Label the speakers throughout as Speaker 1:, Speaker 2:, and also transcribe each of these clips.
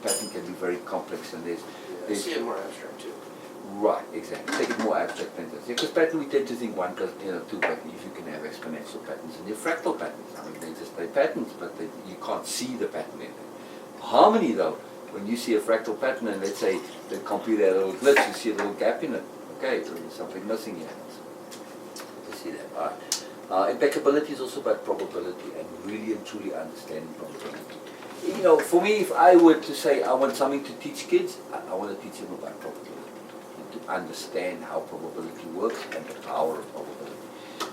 Speaker 1: pattern can be very complex, and
Speaker 2: I see it more abstract too.
Speaker 1: right, exactly. Take it more abstract than this. Because pattern we tend to think one plus, two, but if you can have exponential patterns and fractal patterns, I mean they're patterns, but you can't see the pattern in them. Harmony though, when you see a fractal pattern and let's say the computer had a little glitch, you see a little gap in it. Okay, so there's something missing here. You see that. All right. Impeccability is also about probability and really and truly understanding probability. For me, if I were to say I want something to teach kids, I want to teach them about probability and to understand how probability works and the power of probability.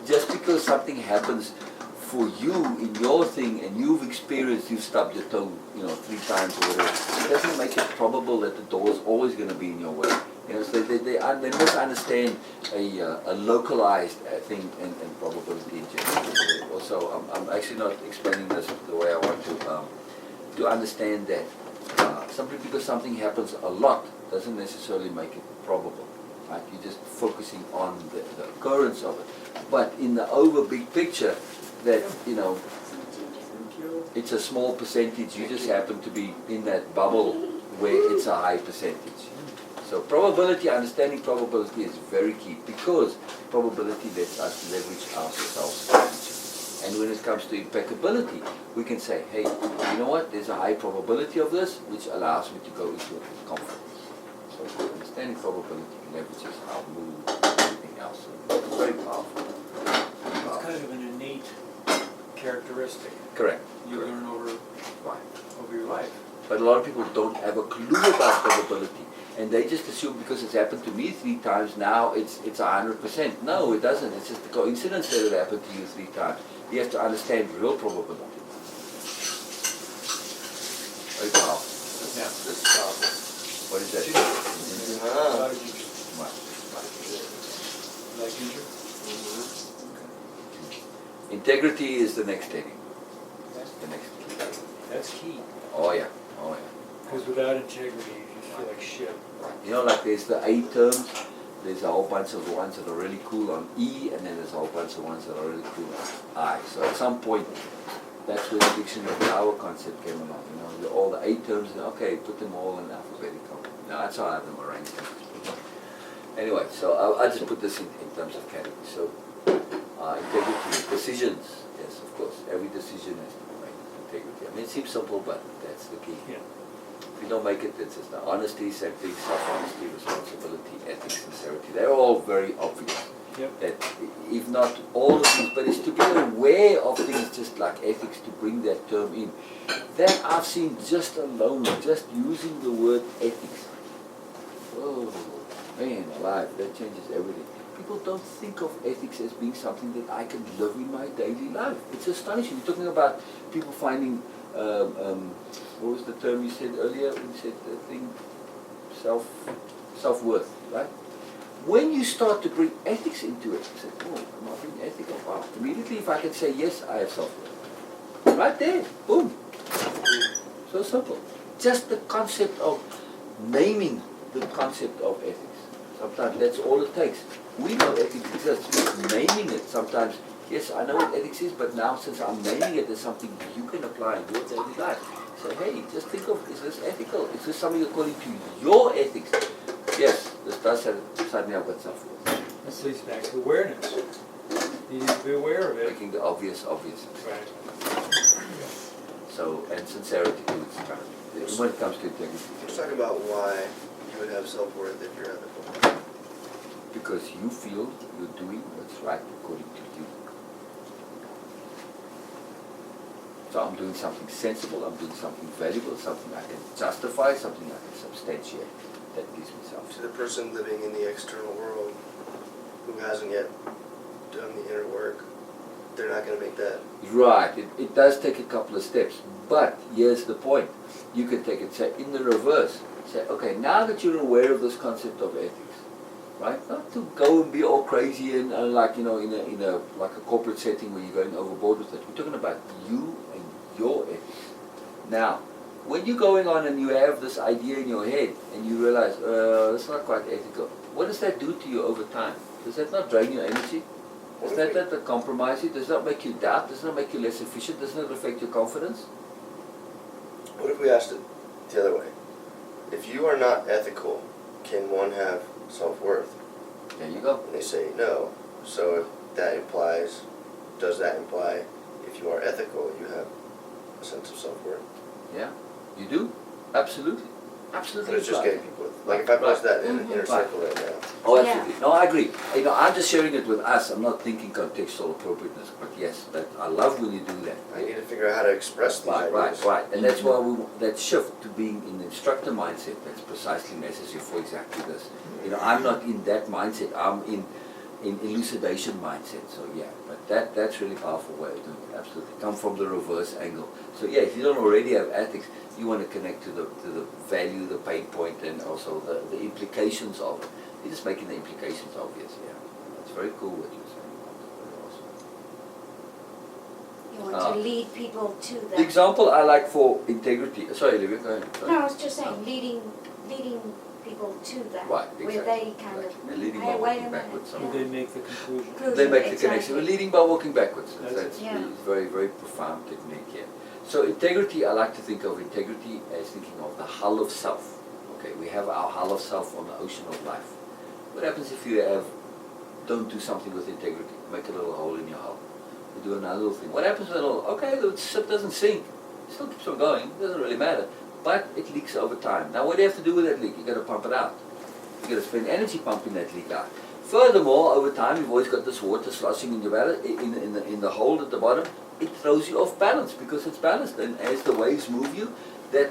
Speaker 1: Just because something happens for you in your thing and you've stubbed your toe, 3 times or whatever, it doesn't make it probable that the door is always going to be in your way. So they misunderstand a localized thing and probability in general. Also, I'm actually not explaining this the way I want to understand that simply because something happens a lot doesn't necessarily make it probable. Right? You're just focusing on the occurrence of it. But in the over big picture, that, it's a small percentage, you just happen to be in that bubble where it's a high percentage. So probability, understanding probability is very key because probability lets us leverage ourselves. And when it comes to impeccability, we can say, hey, you know what, there's a high probability of this, which allows me to go into it with confidence. So understanding probability leverages our mood and everything else. It's very powerful.
Speaker 3: It's kind of an innate characteristic.
Speaker 1: Correct.
Speaker 3: You learn over your life.
Speaker 1: But a lot of people don't have a clue about probability. And they just assume because it's happened to me 3 times, now it's 100%. No, it doesn't. It's just a coincidence that it happened to you 3 times. You have to understand real probability. Very powerful.
Speaker 2: Yeah, this is powerful.
Speaker 1: What is that?
Speaker 3: Like ginger?
Speaker 1: Integrity is the next heading.
Speaker 3: That's key.
Speaker 1: Oh yeah.
Speaker 3: Because without integrity, you just feel like shit.
Speaker 1: Like there's the A terms, there's a whole bunch of ones that are really cool on E, and then there's a whole bunch of ones that are really cool on I. So at some point, that's where the dictionary of power concept came along. All the A terms, okay, put them all in alphabetical. Now that's how I have them arranged. Anyway, so I'll just put this in terms of categories. So integrity, decisions, yes, of course, every decision has to be made with integrity. I mean, it seems simple, but that's the key.
Speaker 3: Yeah.
Speaker 1: If you don't make it, it's just honesty, safety, self-honesty, responsibility, ethics, sincerity. They're all very obvious.
Speaker 3: Yep.
Speaker 1: That if not all of these, but it's to be aware of things just like ethics, to bring that term in. That I've seen just alone, just using the word ethics. Oh, man alive, that changes everything. People don't think of ethics as being something that I can live in my daily life. It's astonishing. You're talking about people finding, what was the term you said earlier? You said the thing, self-worth, right? When you start to bring ethics into it, you say, oh, am I being ethical? Wow. Immediately if I can say, yes, I have self-worth. Right there, boom. So simple. Just the concept of naming the concept of ethics. Sometimes that's all it takes. We know ethics exists, naming it sometimes, yes, I know what ethics is, but now since I'm naming it, there's something you can apply in your daily life. So hey, just think of, is this ethical? Is this something according to your ethics? Yes, this does have, suddenly I've got self-worth.
Speaker 3: This leads back to awareness. You need to be aware of it.
Speaker 1: Making the obvious obvious.
Speaker 3: Right.
Speaker 1: So, and sincerity too, it's kind of, when it comes to integrity.
Speaker 2: Let's talk about why you would have self-worth if you're ethical.
Speaker 1: Because you feel you're doing what's right according to you. So I'm doing something sensible, I'm doing something valuable, something I can justify, something I can substantiate. That gives me self-worth.
Speaker 2: To the person living in the external world who hasn't yet done the inner work, they're not going to make that.
Speaker 1: Right, it does take a couple of steps, but here's the point. You can take it, say, in the reverse. Say, okay, now that you're aware of this concept of ethics, right? Not to go and be all crazy and like, in a like a corporate setting where you're going overboard with it. We're talking about you and your ethics. Now, when you're going on and you have this idea in your head and you realize, it's not quite ethical, what does that do to you over time? Does that not drain your energy? Does that not compromise you? Does that make you doubt? Does that make you less efficient? Does that affect your confidence?
Speaker 2: What if we asked it the other way? if you are not ethical, can one have self-worth?
Speaker 1: There you go.
Speaker 2: And they say no. So if that implies, does that imply if you are ethical, you have a sense of self-worth?
Speaker 1: Yeah, you do. Absolutely. Absolutely.
Speaker 2: But it's just
Speaker 1: right.
Speaker 2: getting people, like if I place that in
Speaker 4: Mhm.
Speaker 2: inner circle right now,
Speaker 1: Oh,
Speaker 4: Yeah.
Speaker 1: absolutely. No, I agree. You know, I'm just sharing it with us. I'm not thinking contextual appropriateness, but yes, that I love when you do that.
Speaker 2: I need to figure out how to express these
Speaker 1: Right,
Speaker 2: ideas.
Speaker 1: right. And that's why that shift to being in the instructor mindset, that's precisely necessary for exactly this. You know, I'm not in that mindset. I'm in elucidation mindset. So yeah, but that's really powerful way of doing it. Absolutely. Come from the reverse angle. So yeah, if you don't already have ethics, you want to connect to the value, the pain point, and also the implications of it. You're just making the implications obvious. Yeah, that's very cool what you're saying. Very awesome.
Speaker 4: You want to lead people to that.
Speaker 1: The example I like for integrity. Sorry, Olivia, go ahead. Sorry.
Speaker 4: No, I was just saying, leading people to that.
Speaker 1: Right,
Speaker 4: Where
Speaker 1: exactly,
Speaker 4: they kind
Speaker 1: exactly.
Speaker 4: of,
Speaker 1: And leading
Speaker 4: hey,
Speaker 1: by
Speaker 4: wait a
Speaker 1: walking
Speaker 4: minute.
Speaker 1: backwards,
Speaker 3: Or they make the conclusion.
Speaker 1: They make the
Speaker 4: Exactly.
Speaker 1: connection. We're leading by walking backwards.
Speaker 3: That's
Speaker 1: That's
Speaker 4: Yeah.
Speaker 1: really very, very profound technique here. So integrity, I like to think of integrity as thinking of the hull of self. Okay, we have our hull of self on the ocean of life. What happens if you don't do something with integrity? Make a little hole in your hull. You do another little thing. What happens when the ship doesn't sink? It still keeps on going. It doesn't really matter. But it leaks over time. Now what do you have to do with that leak? You've got to pump it out. You've got to spend energy pumping that leak out. Furthermore, over time, you've always got this water sloshing in in the hole at the bottom. It throws you off balance because it's balanced. And as the waves move you, that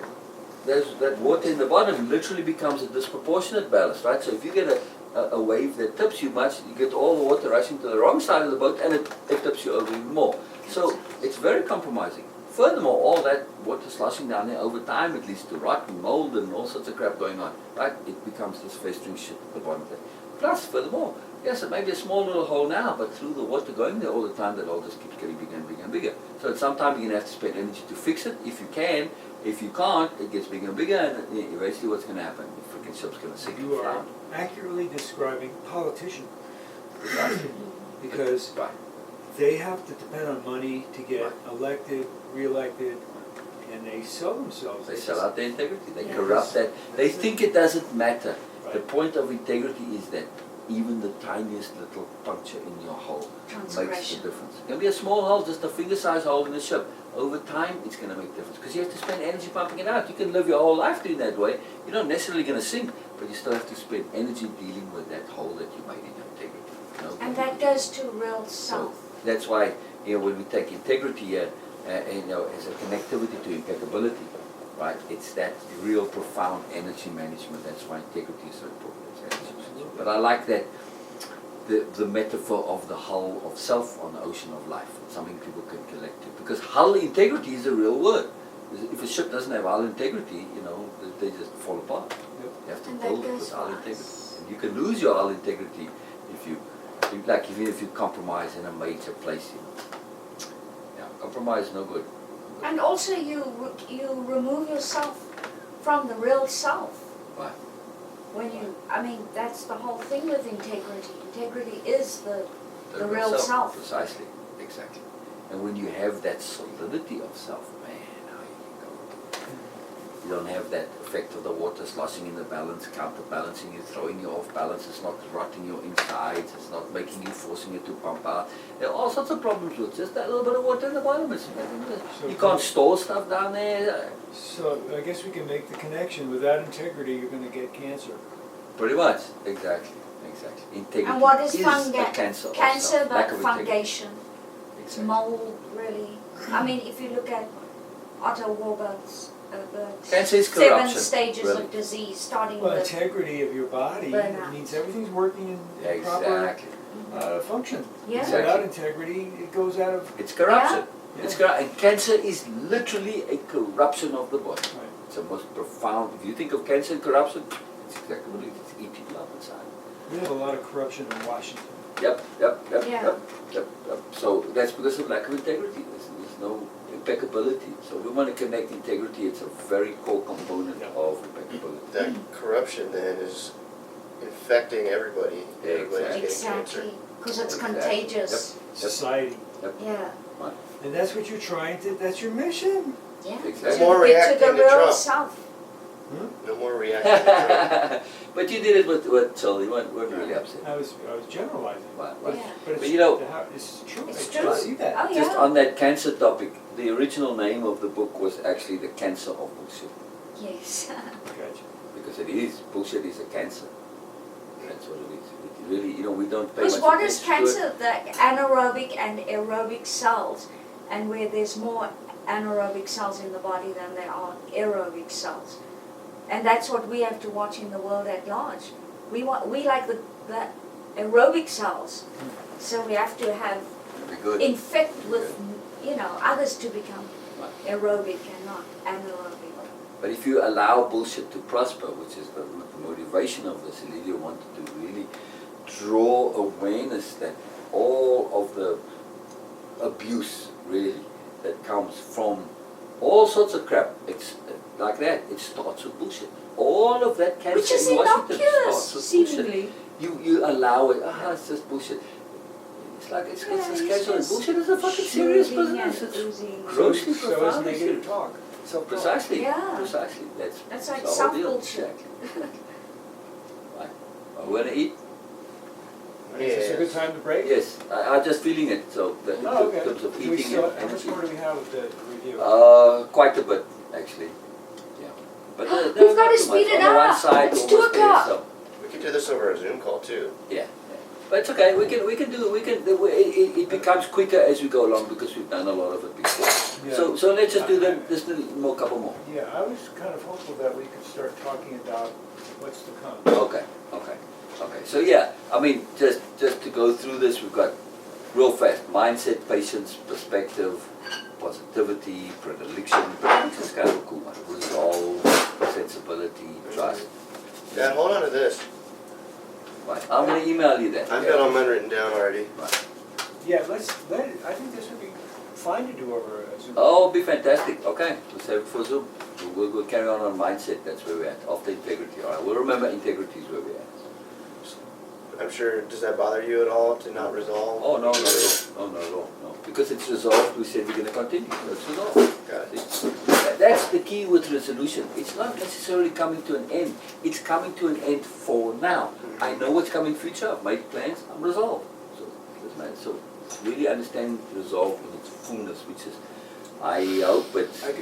Speaker 1: water in the bottom literally becomes a disproportionate ballast, right? So if you get a wave that tips you much, you get all the water rushing to the wrong side of the boat and it tips you over even more. So it's very compromising. Furthermore, all that water sloshing down there over time, it leads to rot and mold and all sorts of crap going on, right? It becomes this festering shit at the bottom there. Plus, furthermore, yes, it may be a small little hole now, but through the water going there all the time, that hole just keeps getting bigger and bigger and bigger. So at some time you're going to have to spend energy to fix it, if you can. If you can't, it gets bigger and bigger, and eventually what's going to happen? The freaking ship's going to sink and
Speaker 3: You are
Speaker 1: drown.
Speaker 3: accurately describing politicians,
Speaker 1: Precisely.
Speaker 3: because
Speaker 1: Right.
Speaker 3: they have to depend on money to get
Speaker 1: Right.
Speaker 3: elected, re-elected, and they sell themselves.
Speaker 1: They sell out their integrity. They
Speaker 4: Yeah.
Speaker 1: corrupt that. They
Speaker 3: That's it.
Speaker 1: think it doesn't matter. The
Speaker 3: Right.
Speaker 1: point of integrity is that even the tiniest little puncture in your hull makes the
Speaker 4: Transgression.
Speaker 1: difference. It can be a small hole, just a finger-sized hole in the ship. Over time, it's going to make a difference because you have to spend energy pumping it out. You can live your whole life doing that way. You're not necessarily going to sink, but you still have to spend energy dealing with that hole that you made in your integrity. You know?
Speaker 4: And that goes to real
Speaker 1: So
Speaker 4: self.
Speaker 1: that's why, when we take integrity here, as a connectivity to impeccability, right? It's that real profound energy management. That's why integrity is so important. It's energy management. But I like that the metaphor of the hull of self on the ocean of life. It's something people can connect to, because hull integrity is a real word. If a ship doesn't have hull integrity, they just fall apart.
Speaker 3: Yep.
Speaker 1: You have to
Speaker 4: And
Speaker 1: build
Speaker 4: that
Speaker 1: it
Speaker 4: goes
Speaker 1: with
Speaker 4: for
Speaker 1: hull
Speaker 4: us.
Speaker 1: integrity. And you can lose your hull integrity even if you compromise in a major place. Yeah, compromise is no good.
Speaker 4: And also you remove yourself from the real self.
Speaker 1: Right.
Speaker 4: When that's the whole thing with integrity. Integrity is the real self.
Speaker 1: Precisely, exactly. And when you have that solidity of self, man, how you can go. You don't have that effect of the water sloshing in the balance, counterbalancing you, throwing you off balance. It's not rotting your insides. It's not making you, forcing you to pump out. There are all sorts of problems with just that little bit of water in the bottom. You can't store stuff down there.
Speaker 3: So I guess we can make the connection. Without integrity, you're going to get cancer.
Speaker 1: Pretty much, exactly. Integrity
Speaker 4: And what is
Speaker 1: the cancer of
Speaker 4: cancer?
Speaker 1: self, lack
Speaker 4: The
Speaker 1: of integrity.
Speaker 4: fungation,
Speaker 1: Exactly.
Speaker 4: mold, really. If you look at Otto Warburg's
Speaker 1: Cancer is
Speaker 4: 7
Speaker 1: corruption,
Speaker 4: stages
Speaker 1: really.
Speaker 4: of disease, starting
Speaker 3: Well,
Speaker 4: with
Speaker 3: integrity of your body
Speaker 4: burnout.
Speaker 3: means everything's working in proper
Speaker 1: Exactly.
Speaker 3: function.
Speaker 4: Yeah.
Speaker 1: Exactly.
Speaker 3: Without integrity, it goes out of.
Speaker 1: It's corruption.
Speaker 3: Yeah.
Speaker 1: It's and cancer is literally a corruption of the body.
Speaker 3: Right.
Speaker 1: It's the most profound. If you think of cancer and corruption, it's exactly what it is. It's eating you up inside.
Speaker 3: We have a lot of corruption in Washington.
Speaker 1: Yep.
Speaker 4: Yeah.
Speaker 1: So that's because of lack of integrity. There's no impeccability. So we want to connect integrity. It's a very core component of impeccability.
Speaker 2: That corruption then is infecting everybody. Everybody's getting
Speaker 4: exactly,
Speaker 2: cancer.
Speaker 4: because it's
Speaker 1: Exactly.
Speaker 4: contagious.
Speaker 3: Society.
Speaker 4: Yeah,
Speaker 3: And that's what you're trying to, that's your mission.
Speaker 4: yeah.
Speaker 1: Exactly.
Speaker 2: More
Speaker 4: To get to
Speaker 2: reacting
Speaker 4: the
Speaker 2: to
Speaker 4: real
Speaker 2: Trump.
Speaker 4: self.
Speaker 2: No more reacting to Trump.
Speaker 1: But you did it with Till, you weren't really upset.
Speaker 3: I was generalizing.
Speaker 1: Right,
Speaker 4: Yeah.
Speaker 1: right.
Speaker 3: But it's,
Speaker 1: But you know-
Speaker 3: it's true.
Speaker 4: It's
Speaker 3: I
Speaker 4: true.
Speaker 3: see that.
Speaker 4: Oh,
Speaker 1: Just
Speaker 4: yeah.
Speaker 1: on that cancer topic, the original name of the book was actually The Cancer of Bullshit.
Speaker 4: Yes.
Speaker 3: Gotcha.
Speaker 1: Because it is, bullshit is a cancer. That's what it is. It really, you know, we don't pay
Speaker 4: Because
Speaker 1: much
Speaker 4: what is
Speaker 1: attention to it.
Speaker 4: cancer? The anaerobic and aerobic cells, and where there's more anaerobic cells in the body than there are aerobic cells. And that's what we have to watch in the world at large. We like the aerobic cells, so we have to have
Speaker 1: Very good.
Speaker 4: infect with others to become
Speaker 1: Right.
Speaker 4: aerobic and not anaerobic.
Speaker 1: But if you allow bullshit to prosper, which is the motivation of this, Lydia wanted to really draw awareness that all of the abuse, really, that comes from all sorts of crap, it's like that, it starts with bullshit. All of that cancer
Speaker 4: Which is
Speaker 1: in Washington
Speaker 4: innocuous,
Speaker 1: starts with bullshit.
Speaker 4: seemingly.
Speaker 1: You allow it, it's just bullshit. It's like, it's as casual as bullshit is a fucking serious
Speaker 4: Shooting and
Speaker 1: business. It's
Speaker 4: oozing.
Speaker 1: grossly
Speaker 3: So is
Speaker 1: profoundly
Speaker 3: negative
Speaker 1: serious.
Speaker 3: talk. Self-talk.
Speaker 1: Precisely,
Speaker 4: Yeah.
Speaker 1: precisely.
Speaker 4: That's like
Speaker 1: the whole deal.
Speaker 4: self-bullshit.
Speaker 1: Exactly. Right. Are we gonna eat?
Speaker 3: Is this a good time to break?
Speaker 1: Yes, I'm just feeling it, so that
Speaker 3: Oh,
Speaker 1: in
Speaker 3: okay.
Speaker 1: terms of
Speaker 3: Do we
Speaker 1: eating
Speaker 3: still,
Speaker 1: and
Speaker 3: how much
Speaker 1: energy.
Speaker 3: more do we have to review?
Speaker 1: Quite a bit, actually. Yeah. But
Speaker 4: We've got
Speaker 1: not
Speaker 4: to
Speaker 1: too
Speaker 4: speed
Speaker 1: much.
Speaker 4: it
Speaker 1: On the one
Speaker 4: up.
Speaker 1: side,
Speaker 4: It's
Speaker 1: almost
Speaker 4: 2
Speaker 1: there,
Speaker 4: o'clock.
Speaker 1: so,
Speaker 2: We could do this over a Zoom call too.
Speaker 1: yeah. But it's okay. It becomes quicker as we go along because we've done a lot of it before.
Speaker 3: Yeah.
Speaker 1: So let's just do that. Just a more, couple more.
Speaker 3: Yeah, I was kind of hopeful that we could start talking about what's to come.
Speaker 1: Okay. So yeah, I mean, just to go through this, we've got real fast mindset, patience, perspective, positivity, predilection. Predilection is kind of a cool one. Resolve, sensibility, trust.
Speaker 2: Dad, hold on to this.
Speaker 1: Right. I'm gonna email you that.
Speaker 2: I've got all mine written down already.
Speaker 1: Right.
Speaker 3: Yeah, I think this would be fine to do over a Zoom.
Speaker 1: Oh, it'll be fantastic. Okay, we'll save it for Zoom. We'll carry on mindset. That's where we're at. After integrity. All right. We'll remember integrity is where we're at.
Speaker 2: I'm sure, does that bother you at all to not resolve?
Speaker 1: Oh no, not at all. No, not at all. No, because it's resolved. We said we're gonna continue. It's resolved.
Speaker 2: Got it.
Speaker 1: See? That's the key with resolution. It's not necessarily coming to an end. It's coming to an end for now. I know what's coming future. I've made plans. I'm resolved. So it doesn't matter. So really understand resolve in its fullness, which is, I hope it's.
Speaker 3: I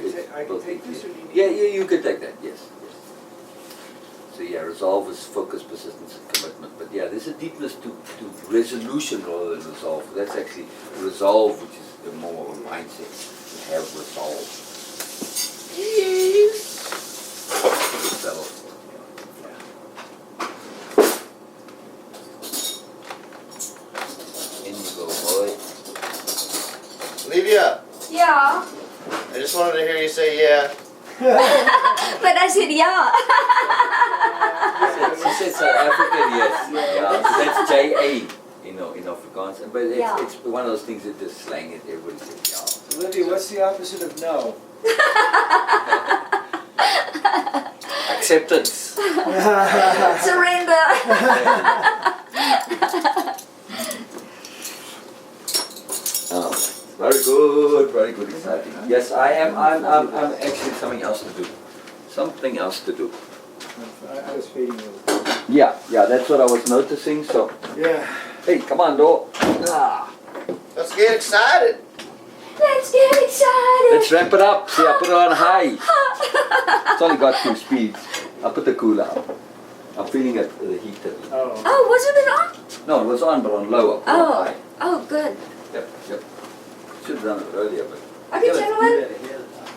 Speaker 3: can take this or do you need?
Speaker 1: Yeah, you can take that. Yes. So yeah, resolve is focus, persistence, and commitment. But yeah, there's a deepness to resolution rather than resolve. That's actually resolve, which is the more of a mindset. You have resolve. Yes. Good fellow. In you go, boy.
Speaker 2: Olivia,
Speaker 4: Yeah.
Speaker 2: I just wanted to hear you say yeah.
Speaker 4: But I said yeah.
Speaker 1: She said South African, yes. Yeah, so that's J-A, in Afrikaans. But
Speaker 4: Yeah.
Speaker 1: it's one of those things that just slang it, everybody says yeah.
Speaker 3: Olivia, what's the opposite of no?
Speaker 1: Acceptance.
Speaker 4: Surrender.
Speaker 1: Oh, very good, exciting. Yes, I'm actually something else to do. Something else to do.
Speaker 3: I was fading you.
Speaker 1: Yeah, that's what I was noticing, so.
Speaker 3: Yeah.
Speaker 1: Hey, come on, though. Ah,
Speaker 2: Let's get excited.
Speaker 4: Let's get excited.
Speaker 1: let's wrap it up. See, I put it on high. It's only got 2 speeds. I put the cooler up. I'm feeling it, the heat.
Speaker 3: Oh.
Speaker 4: Oh, wasn't it on?
Speaker 1: No, it was on, but on low. I put it on
Speaker 4: Oh.
Speaker 1: high.
Speaker 4: Oh, good.
Speaker 1: Yep. Should have done it earlier, but.
Speaker 4: Okay,
Speaker 1: Yeah, let's do
Speaker 4: gentlemen.
Speaker 1: that ahead of time.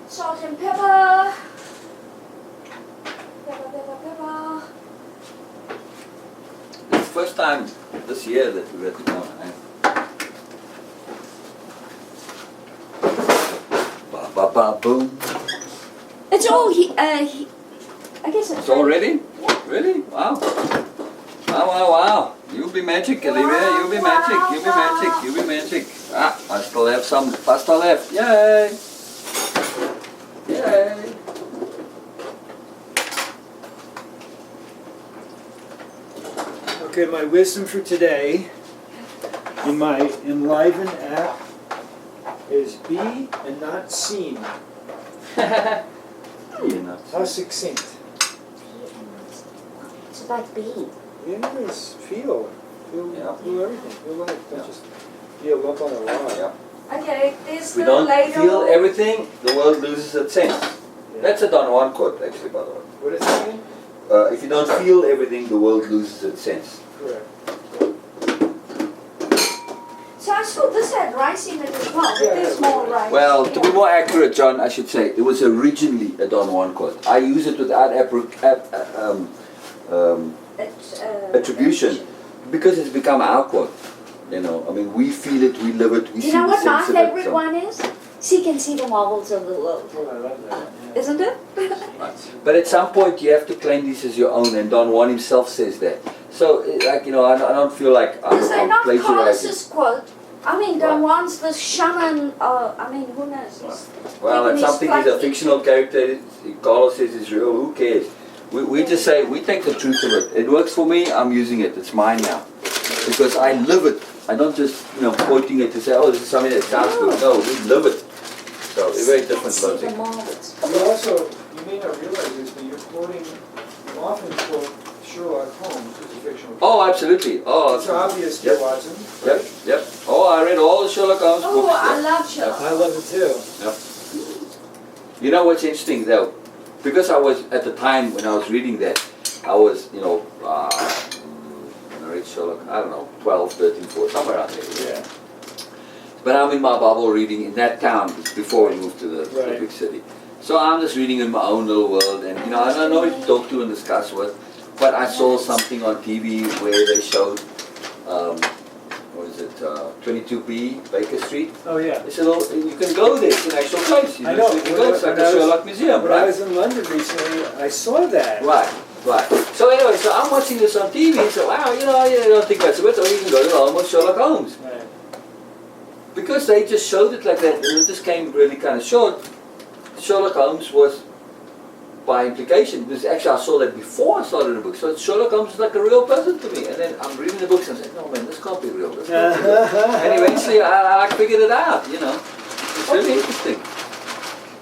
Speaker 4: Salt and pepper. Pepper.
Speaker 1: It's the first time this year that we're at the corner, eh? Ba ba ba boom.
Speaker 4: It's all I guess
Speaker 1: It's all ready? Really? Wow. Wow. You'll be magic, Olivia. You'll be magic. You'll be magic. You'll be magic. Ah, I still have some pasta left. Yay! Yay!
Speaker 3: Okay, my wisdom for today in my Enliven app is be and not seen. How succinct.
Speaker 4: It's about being.
Speaker 3: Yeah, it's feel.
Speaker 1: Yeah.
Speaker 3: Feel everything. Feel life. Don't just be a lump on a log.
Speaker 1: Yeah.
Speaker 4: Okay, there's
Speaker 1: If we
Speaker 4: the
Speaker 1: don't
Speaker 4: ladle.
Speaker 1: feel everything, the world loses its sense.
Speaker 3: Yeah.
Speaker 1: That's a Don Juan quote, actually, by the way.
Speaker 3: What is it again?
Speaker 1: If you don't feel everything, the world loses its sense.
Speaker 3: Correct.
Speaker 4: So I saw this had rice in it as well, but
Speaker 3: Yeah,
Speaker 4: there's
Speaker 3: yeah.
Speaker 4: more rice.
Speaker 1: Well, to be
Speaker 4: here.
Speaker 1: more accurate, John, I should say, it was originally a Don Juan quote. I use it without
Speaker 4: It's,
Speaker 1: attribution because it's become our quote. You know, I mean, we feel it, we live it, we see
Speaker 4: You know
Speaker 1: the
Speaker 4: what my
Speaker 1: sense of it.
Speaker 4: favorite
Speaker 1: so-
Speaker 4: one is? Seek and see the marvels of the world.
Speaker 3: Oh, I love that. Yeah.
Speaker 4: Isn't it?
Speaker 1: But at some point, you have to claim this as your own, and Don Juan himself says that. So, like, you know, I don't feel like
Speaker 4: Is that
Speaker 1: I'm
Speaker 4: not
Speaker 1: plagiarizing.
Speaker 4: Carlos's quote? I mean, Don
Speaker 1: Right.
Speaker 4: Juan's the shaman, I mean, who knows? He's
Speaker 1: Well,
Speaker 4: taken
Speaker 1: and
Speaker 4: his
Speaker 1: something is a
Speaker 4: flight-
Speaker 1: fictional character, Carlos says is real, who cares? We just say, we take the truth of it. It works for me, I'm using it, it's mine now. Because I live it. I don't just, you know, quoting it to say, oh, this is something that sounds good. No, we live it. So, a very different
Speaker 4: See the
Speaker 1: logic.
Speaker 4: marvels.
Speaker 3: You also, you may not realize this, but you're quoting, you often quote Sherlock Holmes as a fictional.
Speaker 1: Oh, absolutely. Oh,
Speaker 3: It's obvious to
Speaker 1: Yep.
Speaker 3: Watson.
Speaker 1: Yep, yep. Oh, I read all the Sherlock Holmes
Speaker 4: Oh,
Speaker 1: books.
Speaker 4: I
Speaker 1: Yep.
Speaker 4: love Sherlock.
Speaker 3: I love it too.
Speaker 1: You know what's interesting though? Because I was, at the time when I was reading that, I was, you know, when I read Sherlock, I don't know, 12, 13, 14, somewhere out there.
Speaker 3: Yeah.
Speaker 1: But I'm in my bubble reading in that town before we moved to the
Speaker 3: Right.
Speaker 1: big city. So I'm just reading in my own little world, and you know, I don't know who to talk to and discuss with. But I saw something on TV where they showed, what is it, 22B Baker Street.
Speaker 3: Oh, yeah.
Speaker 1: They said, oh, you can go there, it's an actual place. You
Speaker 3: I
Speaker 1: know,
Speaker 3: know.
Speaker 1: you can go, it's like
Speaker 3: When I
Speaker 1: a
Speaker 3: was-
Speaker 1: Sherlock Museum,
Speaker 3: When I
Speaker 1: right?
Speaker 3: was in London recently, I saw that.
Speaker 1: Right, right. So anyway, so I'm watching this on TV, and so wow, you know, I don't think that's a bit, or you can go to the home of Sherlock Holmes.
Speaker 3: Right.
Speaker 1: Because they just showed it like that, and it just came really kind of short, Sherlock Holmes was, by implication, because actually I saw that before I started the book, so Sherlock Holmes is like a real person to me. And then I'm reading the books and I'm saying, no man, this can't be real. This can't be real. And eventually I figured it out, you know. It's really interesting.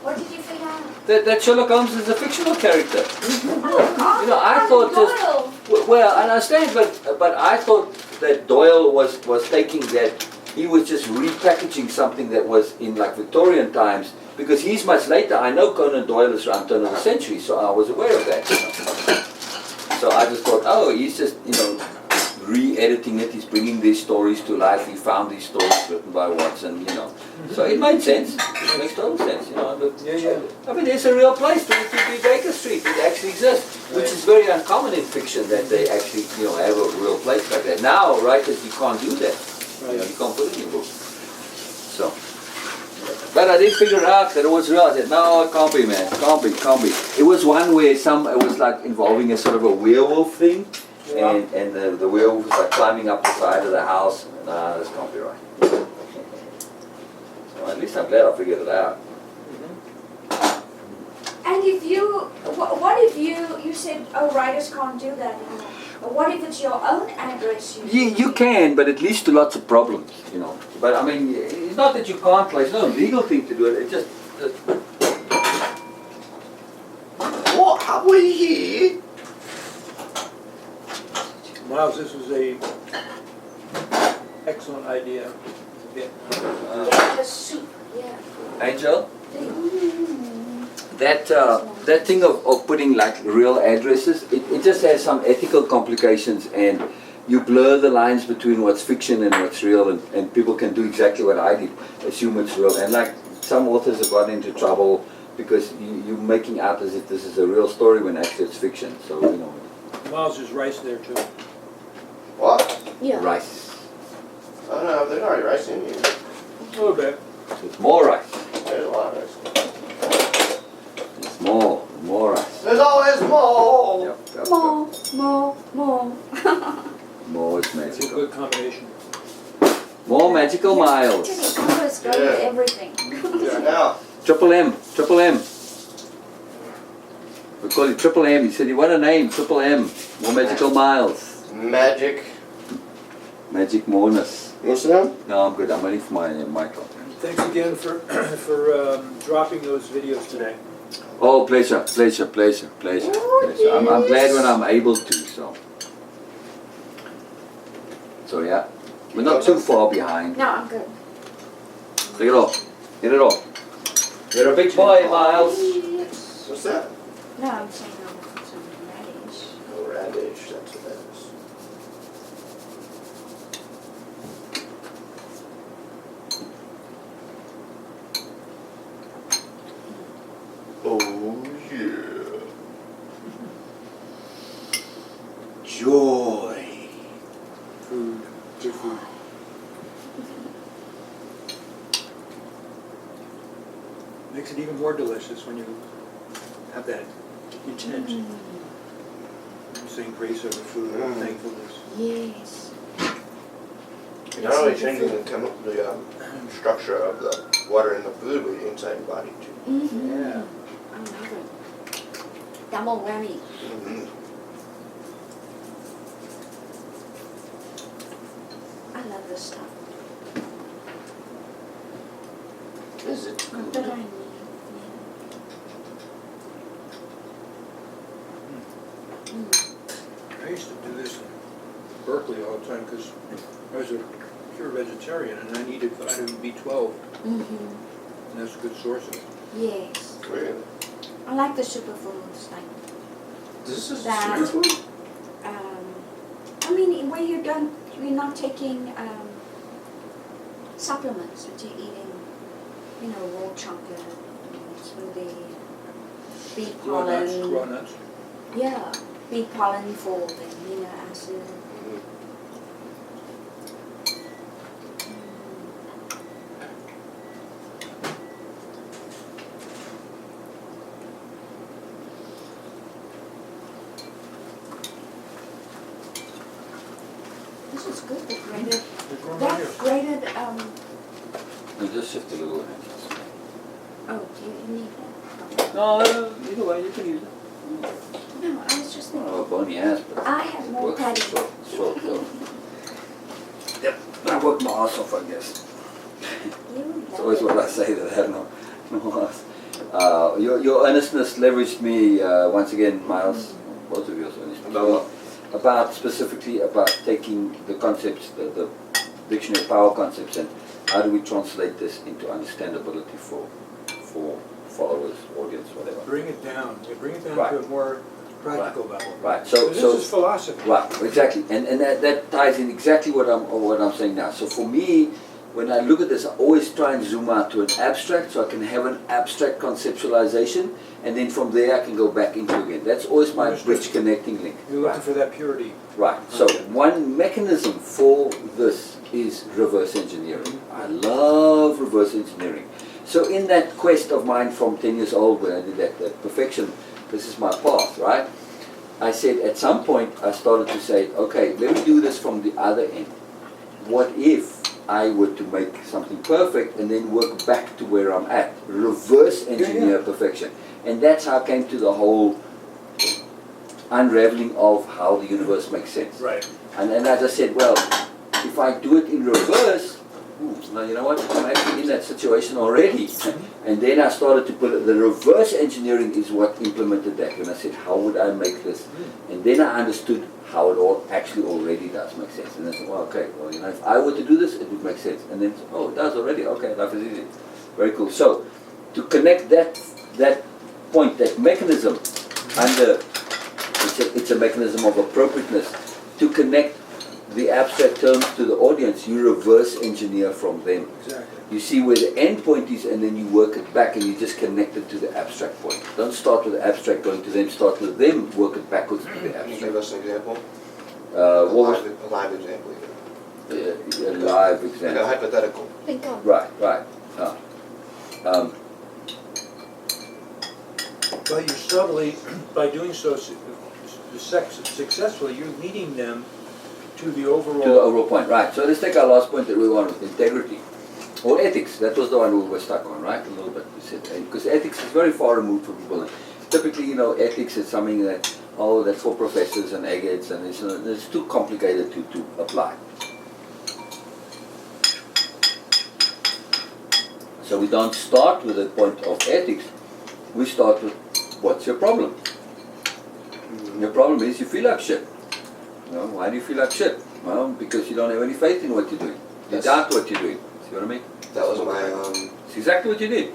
Speaker 4: What did you figure out?
Speaker 1: That Sherlock Holmes is a fictional character.
Speaker 4: Oh,
Speaker 1: You know, I thought just, well, I understand, but I thought that Doyle was taking that, he was just repackaging something that was in like Victorian times, because he's much later. I know Conan Doyle is around turn of the century, so I was aware of that. You know. So I just thought, oh, he's just, you know, re-editing it, he's bringing these stories to life, he found these stories written by Watson, you know. So it made sense, it makes total sense, you know. But,
Speaker 3: Yeah.
Speaker 1: I mean, there's a real place, 22B Baker Street, it actually exists, which is very uncommon in fiction that they actually, you know, have a real place like that. Now, writers, you can't do that. You know, you can't put it in your book. So, but I did figure out that it was real. I said, no, it can't be, man, can't be. It was one where it was like involving a sort of a werewolf thing,
Speaker 3: Yeah.
Speaker 1: and the werewolf was like climbing up the side of the house. Nah, this can't be right. So at least I'm glad I figured it out.
Speaker 4: And if you, what if you said, oh, writers can't do that anymore? Or what if it's your own address?
Speaker 1: You can, but it leads to lots of problems, you know. But I mean, it's not that you can't, like, it's not a legal thing to do it, it's just
Speaker 2: What have we here?
Speaker 3: Miles, this was a excellent idea. Yeah.
Speaker 4: Yeah, the soup, yeah.
Speaker 1: Angel,
Speaker 4: Mm.
Speaker 1: that thing of putting like real addresses, it just has some ethical complications, and you blur the lines between what's fiction and what's real, and people can do exactly what I did, assume it's real. And like some authors have gotten into trouble because you're making out as if this is a real story when actually it's fiction. So, you know,
Speaker 3: Miles, there's rice there too.
Speaker 2: What?
Speaker 4: Yeah.
Speaker 1: rice.
Speaker 2: Oh no, there's already rice in here.
Speaker 3: A little bit.
Speaker 1: So it's more rice.
Speaker 2: There's a lot of rice.
Speaker 1: It's more rice.
Speaker 2: There's always more!
Speaker 1: Yep.
Speaker 4: More.
Speaker 1: More is
Speaker 3: It's a
Speaker 1: magical.
Speaker 3: good combination.
Speaker 1: More magical miles.
Speaker 4: Actually, colors go with
Speaker 2: Yeah.
Speaker 4: everything.
Speaker 2: Yeah, now.
Speaker 1: Triple M. We call it Triple M. He said, you want a name? Triple M. More magical miles.
Speaker 2: Magic.
Speaker 1: Magic moreness.
Speaker 2: You want to sit down?
Speaker 1: No, I'm good. I'm waiting for my mic on.
Speaker 3: Thanks again for, for dropping those videos today.
Speaker 1: Oh, pleasure, pleasure, pleasure, pleasure, pleasure. I'm glad when I'm able to, so. So yeah, we're not too far behind.
Speaker 4: No, I'm good.
Speaker 1: Take it off. Get it off. You're a big boy, Miles.
Speaker 2: What's that?
Speaker 4: No, I'm saying I'll put some radish.
Speaker 2: Oh, radish, that's what that is. Oh, yeah. Joy.
Speaker 3: Food, good food. Makes it even more delicious when you have that intent. Saying grace over food, thankfulness.
Speaker 4: Yes.
Speaker 2: It not only changes the structure of the water in the food, but inside your body too.
Speaker 4: Mm-hmm.
Speaker 3: Yeah.
Speaker 4: I love it. Double whammy.
Speaker 2: Mm-hmm.
Speaker 4: I love this stuff.
Speaker 2: Is it
Speaker 4: Not
Speaker 2: good?
Speaker 4: that I need. Yeah.
Speaker 3: I used to do this in Berkeley all the time because I was a pure vegetarian and I needed vitamin B12,
Speaker 4: Mm-hmm.
Speaker 3: and that's a good source of it.
Speaker 4: Yes.
Speaker 2: Really?
Speaker 4: I like the superfoods, like,
Speaker 2: This is
Speaker 4: That-
Speaker 2: superfood?
Speaker 4: I mean, where you're not taking supplements, but you're eating, raw chocolate, smoothie, bee
Speaker 3: Raw nuts,
Speaker 4: pollen.
Speaker 3: raw nuts.
Speaker 4: Yeah, bee pollen for the amino acid.
Speaker 2: Mhm.
Speaker 4: This is good, the grated,
Speaker 3: There's one right here.
Speaker 4: that grated,
Speaker 1: You just shift a little bit.
Speaker 4: oh, do you need that?
Speaker 1: No, either way, you can use it.
Speaker 4: No, I was just thinking,
Speaker 1: Oh, bony ass, but
Speaker 4: I have
Speaker 1: it
Speaker 4: more
Speaker 1: works
Speaker 4: patty.
Speaker 1: short though. Yep, I work my ass off, I guess. It's always what I say that I have no ass. Your earnestness leveraged me once again, Miles. Both of you also earnestness. Specifically about taking the concepts, the dictionary of power concepts, and how do we translate this into understandability for followers, audience, whatever.
Speaker 3: Bring it down. You bring it down
Speaker 1: Right.
Speaker 3: to a more practical level.
Speaker 1: Right.
Speaker 3: This is philosophy.
Speaker 1: Right, exactly, and that ties in exactly what I'm saying now. So for me, when I look at this, I always try and zoom out to an abstract, so I can have an abstract conceptualization, and then from there I can go back into again. That's always my
Speaker 3: Understood.
Speaker 1: bridge connecting link.
Speaker 3: You're looking for that purity.
Speaker 1: Right. So
Speaker 3: Okay.
Speaker 1: one mechanism for this is reverse engineering. I love reverse engineering. So in that quest of mine from 10 years old, when I did that perfection, this is my path, right? I said at some point I started to say, okay, let me do this from the other end. What if I were to make something perfect and then work back to where I'm at? Reverse engineer perfection. And that's how I came to the whole unraveling of how the universe makes sense.
Speaker 3: Right.
Speaker 1: And as I said, well, if I do it in reverse, now you know what, I'm actually in that situation already. And then I started to put it, the reverse engineering is what implemented that. When I said, how would I make this? And then I understood how it all actually already does make sense. And I said, well, okay, well, if I were to do this, it would make sense. And then, oh, it does already, okay, life is easy. Very cool. So, to connect that point, that mechanism under, it's a mechanism of appropriateness, to connect the abstract terms to the audience, you reverse engineer from them.
Speaker 3: Exactly.
Speaker 1: You see where the end point is and then you work it back and you just connect it to the abstract point. Don't start with the abstract going to them, start with them, work it backwards to the
Speaker 2: Can you
Speaker 1: abstract.
Speaker 2: give us an example?
Speaker 1: What was
Speaker 2: A live example even.
Speaker 1: a live
Speaker 2: Like a
Speaker 1: example?
Speaker 2: hypothetical.
Speaker 4: Think of.
Speaker 1: Right.
Speaker 3: But you're subtly, by doing so successfully, you're leading them to the overall.
Speaker 1: To the overall point, right. So let's take our last point that we want with integrity. Or ethics, that was the one we were stuck on, right? A little bit. Because ethics is very far removed from people. Typically, ethics is something that, that's for professors and agates, and it's too complicated to apply. So we don't start with the point of ethics. We start with, what's your problem? Your problem is you feel like shit. Why do you feel like shit? Well, because you don't have any faith in what you're doing. You
Speaker 2: Yes.
Speaker 1: doubt what you're doing. See what I mean?
Speaker 2: That was my,
Speaker 1: It's exactly what you did.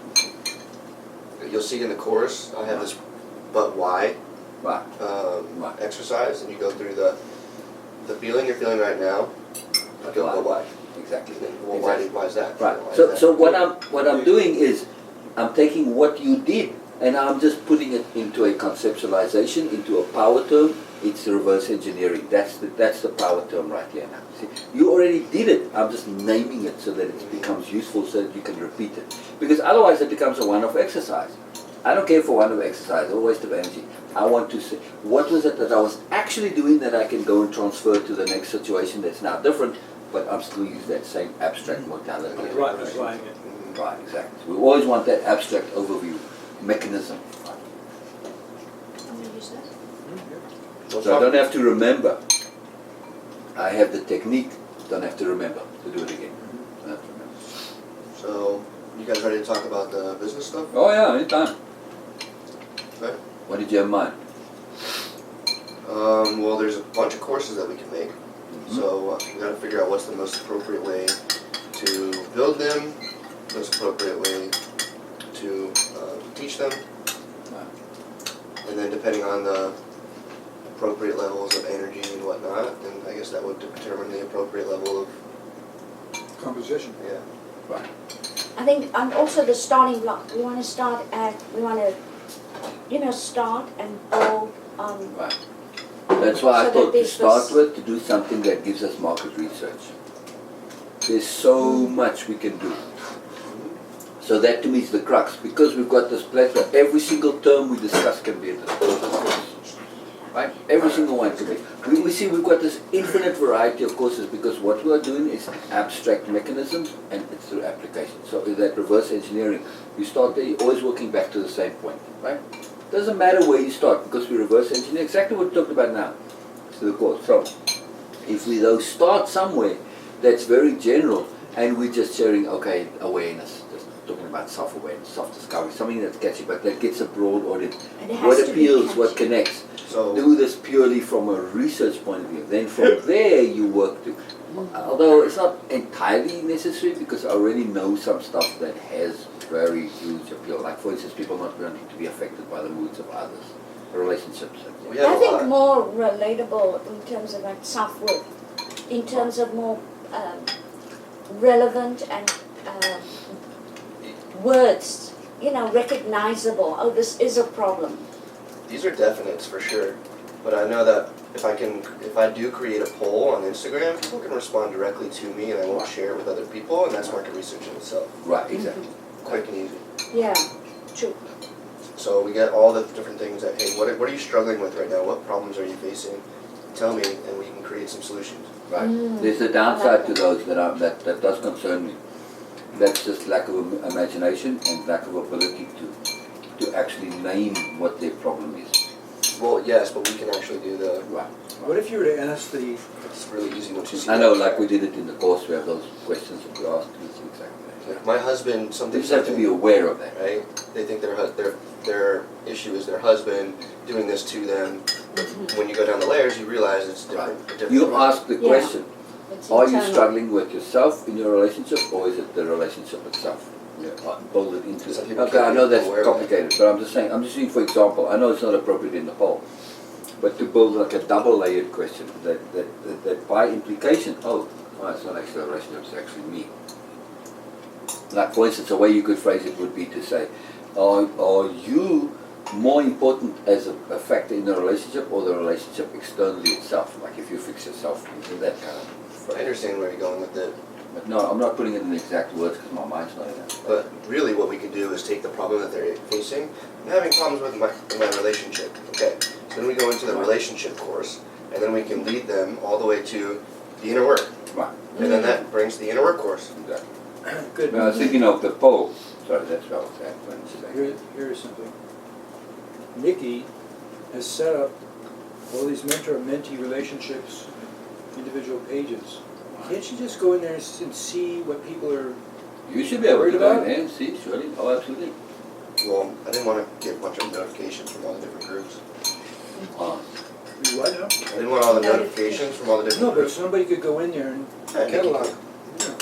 Speaker 2: you'll see in the course, I have this but why
Speaker 1: Right. Why?
Speaker 2: exercise, and you go through the feeling you're feeling right now, you go, but why?
Speaker 1: Exactly.
Speaker 2: Well,
Speaker 1: Exactly.
Speaker 2: why is that?
Speaker 1: Right.
Speaker 2: Why is
Speaker 1: So,
Speaker 2: that?
Speaker 1: so what I'm doing is I'm taking what you did and I'm just putting it into a conceptualization, into a power term. It's reverse engineering. That's the power term right here now. See, you already did it. I'm just naming it so that it becomes useful, so that you can repeat it. Because otherwise, it becomes a one-off exercise. I don't care for one-off exercise, a waste of energy. I want to say, what was it that I was actually doing that I can go and transfer to the next situation that's now different, but I'm still using that same abstract modality.
Speaker 3: Right, applying it.
Speaker 1: Right, exactly. We always want that abstract overview mechanism.
Speaker 4: I'm gonna use that.
Speaker 2: We'll
Speaker 1: So I
Speaker 2: talk-
Speaker 1: don't have to remember. I have the technique, don't have to remember to do it again. Don't have to remember.
Speaker 2: So, you guys ready to talk about the business stuff?
Speaker 1: Oh yeah, anytime.
Speaker 2: Okay.
Speaker 1: What did you have in mind?
Speaker 2: Well, there's a bunch of courses that we can make. So we gotta figure out what's the most appropriate way to build them, most appropriate way to teach them, and then depending on the appropriate levels of energy and whatnot, then I guess that would determine the appropriate level of,
Speaker 3: Composition.
Speaker 2: yeah.
Speaker 1: Right.
Speaker 4: I think also the starting block, we want to start start and build on.
Speaker 1: Right. That's why
Speaker 4: So
Speaker 1: I
Speaker 4: that
Speaker 1: thought to
Speaker 4: there's
Speaker 1: start
Speaker 4: this-
Speaker 1: with, to do something that gives us market research. There's so much we can do. So that to me is the crux, because we've got this plethora. Every single term we discuss can be in this course. Right? Every single one can be. We see we've got this infinite variety of courses because what we are doing is abstract mechanisms and it's through application. So in that reverse engineering, you start there, you're always working back to the same point. Right? Doesn't matter where you start because we reverse engineer exactly what we talked about now. To the course. So if we though start somewhere that's very general and we're just sharing, okay, awareness, just talking about self-awareness, self-discovery, something that's catchy, but that gets a broad audience.
Speaker 4: And it has
Speaker 1: What
Speaker 4: to be
Speaker 1: appeals, what
Speaker 4: catchy.
Speaker 1: connects.
Speaker 2: So,
Speaker 1: Do this purely from a research point of view. Then from there you work to, although it's not entirely necessary because I already know some stuff that has very huge appeal. Like for instance, people not wanting to be affected by the moods of others, relationships.
Speaker 2: we have
Speaker 4: I
Speaker 2: a
Speaker 4: think
Speaker 2: lot.
Speaker 4: more relatable in terms of like self-worth, in terms of more relevant and words, recognizable. Oh, this is a problem.
Speaker 2: These are definites for sure, but I know that if I do create a poll on Instagram, people can respond directly to me and I won't share it with other people, and that's market research in itself.
Speaker 1: Right, exactly.
Speaker 2: Quick and easy.
Speaker 4: Yeah, true.
Speaker 2: So we get all the different things that, hey, what are you struggling with right now? What problems are you facing? Tell me, and we can create some solutions.
Speaker 1: Right.
Speaker 4: Mm.
Speaker 1: There's a downside to those that does concern me. That's just lack of imagination and lack of ability to actually name what their problem is.
Speaker 2: Well, yes, but we can actually do the,
Speaker 1: Right.
Speaker 3: What if you were to ask the,
Speaker 2: it's really easy once you see
Speaker 1: I know,
Speaker 2: that
Speaker 1: like we
Speaker 2: chart.
Speaker 1: did it in the course, we have those questions that we asked. It's exactly that.
Speaker 2: Like my husband,
Speaker 1: They
Speaker 2: something,
Speaker 1: just have to be aware of that.
Speaker 2: right? They think their issue is their husband doing this to them. But when you go down the layers, you realize it's different. a different
Speaker 1: You
Speaker 2: problem.
Speaker 1: ask the
Speaker 4: Yeah.
Speaker 1: question,
Speaker 4: It's
Speaker 1: are you
Speaker 4: internal.
Speaker 1: struggling with yourself in your relationship or is it the relationship itself? Build it into
Speaker 2: Some people
Speaker 1: okay, I
Speaker 2: can't
Speaker 1: know
Speaker 2: be
Speaker 1: that's
Speaker 2: aware of it.
Speaker 1: complicated, but I'm just saying for example, I know it's not appropriate in the poll, but to build like a double layered question that by implication, it's not actually a relationship, it's actually me. Like for instance, a way you could phrase it would be to say, are you more important as a factor in the relationship or the relationship externally itself? Like if you fix yourself, that kind of
Speaker 2: I
Speaker 1: phrase.
Speaker 2: understand where you're going with it.
Speaker 1: But no, I'm not putting it in exact words because my mind's not in that.
Speaker 2: But really what we could do is take the problem that they're facing. I'm having problems with my relationship. Okay, so then we go into the relationship course, and then we can lead them all the way to the inner work.
Speaker 1: Right.
Speaker 2: And then that brings the inner work course.
Speaker 1: Exactly.
Speaker 3: good,
Speaker 1: But I was thinking of the poll. Sorry, that's what I was saying.
Speaker 3: here's something. Nikki has set up all these mentor-mentee relationships, individual pages. Can't you just go in there and see what people are
Speaker 1: You should be able to
Speaker 3: Worried
Speaker 1: go in
Speaker 3: about?
Speaker 1: there and see, surely. Oh, absolutely.
Speaker 2: Well, I didn't want to get a bunch of notifications from all the different groups.
Speaker 3: You what now?
Speaker 2: I didn't want all the notifications from all the different
Speaker 3: No, but
Speaker 2: groups.
Speaker 3: somebody could go in there and
Speaker 2: Yeah, Nikki
Speaker 3: catalog.
Speaker 2: can.
Speaker 3: Yeah.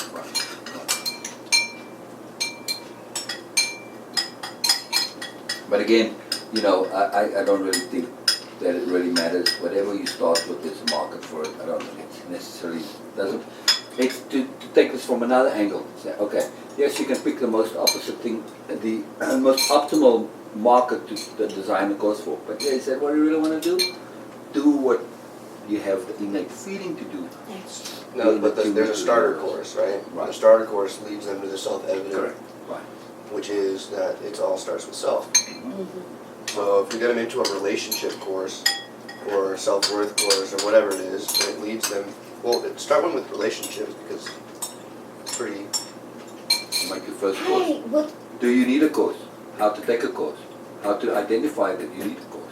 Speaker 1: But again, you know, I don't really think that it really matters. Whatever you start with, there's a market for it. I don't think it necessarily doesn't. It's to take this from another angle. Say, okay, yes, you can pick the most opposite thing, the most optimal market to design a course for. But yeah, you said, what do you really want to do what you have the innate feeling to do.
Speaker 2: No, but there's a starter course, right?
Speaker 1: Right.
Speaker 2: The starter course leads them to the self-evident,
Speaker 1: Correct. Right.
Speaker 2: which is that it all starts with self.
Speaker 4: Mhm.
Speaker 2: So if we get them into a relationship course or a self-worth course or whatever it is, it leads them, well, start one with relationships because it's pretty,
Speaker 1: Make your first course.
Speaker 4: Hey, what?
Speaker 1: Do you need a course? How to take a course? How to identify that you need a course?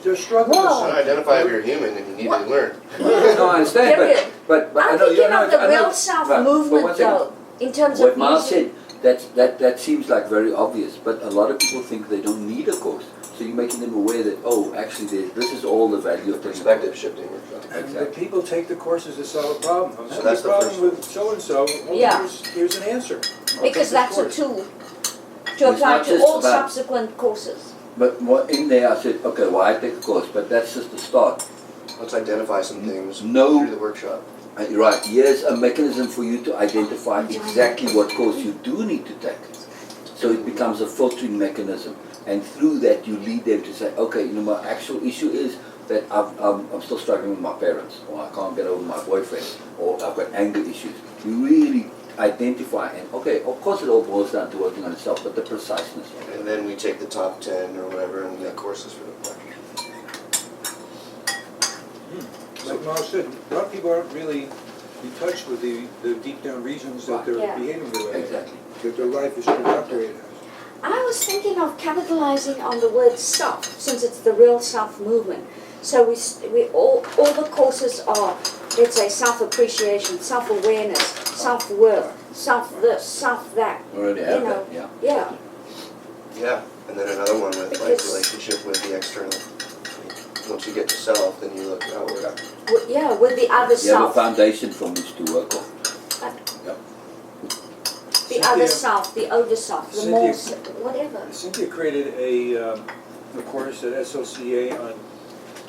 Speaker 3: They're struggling
Speaker 4: Whoa.
Speaker 3: with
Speaker 2: trying to identify if you're human and you need
Speaker 4: What?
Speaker 2: to learn.
Speaker 1: No, I understand,
Speaker 4: Period.
Speaker 1: but I
Speaker 4: I'm
Speaker 1: know
Speaker 4: thinking
Speaker 1: you're not.
Speaker 4: of the
Speaker 1: I know,
Speaker 4: real self
Speaker 1: right, but one
Speaker 4: movement
Speaker 1: second.
Speaker 4: though, in terms
Speaker 1: What
Speaker 4: of
Speaker 1: Myles
Speaker 4: using.
Speaker 1: said, that seems like very obvious, but a lot of people think they don't need a course. So you're making them aware that, oh, actually, this is all the value of taking a
Speaker 2: Perspective
Speaker 1: course.
Speaker 2: shifting or something.
Speaker 3: And the
Speaker 1: Exactly.
Speaker 3: people take the courses to solve a problem. I'm
Speaker 2: So
Speaker 3: having
Speaker 2: that's
Speaker 3: a
Speaker 2: the
Speaker 3: problem
Speaker 2: first
Speaker 3: with so-and-so. Oh,
Speaker 4: Yeah.
Speaker 3: here's an answer. I'll take
Speaker 4: Because
Speaker 3: this
Speaker 4: that's a
Speaker 3: course.
Speaker 4: tool
Speaker 1: It's
Speaker 4: to apply
Speaker 1: not
Speaker 4: to
Speaker 1: just
Speaker 4: all
Speaker 1: about-
Speaker 4: subsequent courses.
Speaker 1: But what in there, I said, okay, well, I take a course, but that's just the start.
Speaker 2: Let's identify some things
Speaker 1: No.
Speaker 2: through the workshop.
Speaker 1: Right, here's a mechanism for you to identify exactly what course you do need to take. So it becomes a filtering mechanism. And through that, you lead them to say, okay, you know, my actual issue is that I'm still struggling with my parents, or I can't get over my boyfriend, or I've got anger issues. You really identify, and okay, of course it all boils down to working on yourself, but the preciseness of it.
Speaker 2: And then we take the top 10 or whatever and make courses for them.
Speaker 3: Like Miles said, a lot of people aren't really in touch with the deep down reasons that they're
Speaker 4: Yeah.
Speaker 3: behaving the way,
Speaker 1: Exactly.
Speaker 3: that their life is turned out the way it has.
Speaker 4: I was thinking of capitalizing on the word self, since it's the real self movement. So we all the courses are, let's say, self-appreciation, self-awareness, self-worth, self-this, self-that.
Speaker 1: Already have
Speaker 4: You know.
Speaker 1: that, yeah.
Speaker 4: Yeah,
Speaker 2: Yeah, and then another one with like
Speaker 4: Because-
Speaker 2: relationship with the external. Once you get to self, then you look outward.
Speaker 4: Yeah, with the other
Speaker 1: You have a
Speaker 4: self,
Speaker 1: foundation from which to work on.
Speaker 4: the other self, the older self, the
Speaker 3: Cynthia-
Speaker 4: more, whatever.
Speaker 3: Cynthia created a course at SLCA on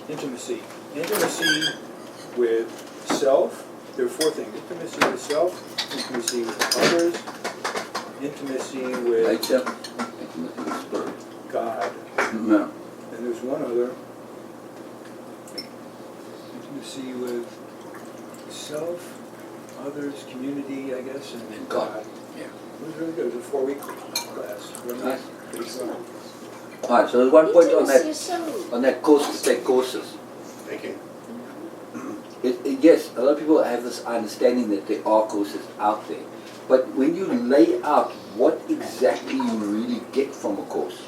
Speaker 3: intimacy. Intimacy with self. There are four things. Intimacy with self, intimacy with others, intimacy with
Speaker 1: Nature, intimacy with spirit.
Speaker 3: God.
Speaker 1: No.
Speaker 3: And there's one other. Intimacy with self, others, community, I guess, and
Speaker 1: And God.
Speaker 3: God.
Speaker 1: Yeah.
Speaker 3: It was really good. It was a 4-week class. Really
Speaker 1: Nice.
Speaker 3: pretty fun.
Speaker 1: All right, so there's one point on
Speaker 4: Intimacy
Speaker 1: that,
Speaker 4: is so.
Speaker 1: on that course to take courses.
Speaker 2: Thank you.
Speaker 1: Yes, a lot of people have this understanding that there are courses out there. But when you lay out what exactly you really get from a course,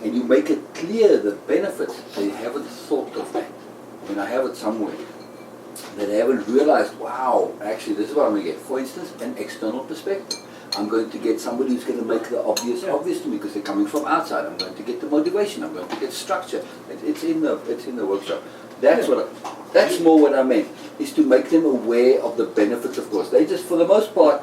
Speaker 1: and you make it clear the benefits, they haven't thought of that. I mean, I have it somewhere. That they haven't realized, wow, actually this is what I'm going to get. For instance, an external perspective. I'm going to get somebody who's going to make the obvious obvious to me because they're coming from outside. I'm going to get the motivation. I'm going to get structure. It's in the workshop. That's that's more what I meant, is to make them aware of the benefits of course. They just, for the most part,